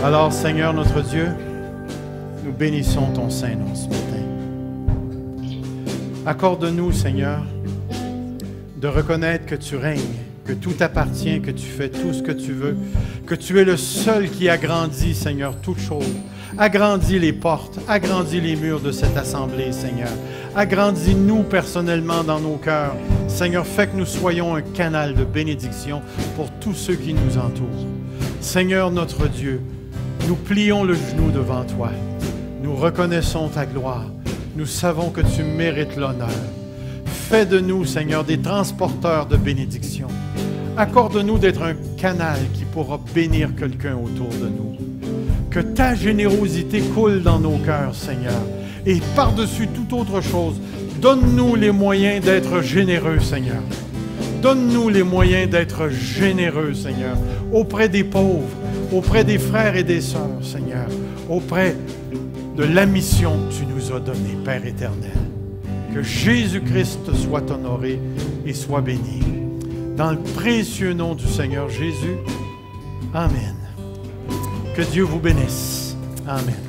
Alors, Seigneur notre Dieu, nous bénissons ton Saint-Nom ce matin. Accorde-nous, Seigneur, de reconnaître que tu règnes, que tout t'appartient, que tu fais tout ce que tu veux, que tu es le seul qui agrandit, Seigneur, toutes choses. Agrandis les portes, agrandis les murs de cette assemblée, Seigneur. Agrandis-nous personnellement dans nos cœurs. Seigneur, fais que nous soyons un canal de bénédiction pour tous ceux qui nous entourent. Seigneur notre Dieu, nous plions le genou devant toi. Nous reconnaissons ta gloire. Nous savons que tu mérites l'honneur. Fais de nous, Seigneur, des transporteurs de bénédiction. Accorde-nous d'être un canal qui pourra bénir quelqu'un autour de nous. Que ta générosité coule dans nos cœurs, Seigneur. Et par-dessus toute autre chose, donne-nous les moyens d'être généreux, Seigneur. Donne-nous les moyens d'être généreux, Seigneur, auprès des pauvres, auprès des frères et des sœurs, Seigneur, auprès de la mission que tu nous as donnée, Père éternel. Que Jésus-Christ soit honoré et soit béni. Dans le précieux nom du Seigneur Jésus. Amen. Que Dieu vous bénisse. Amen.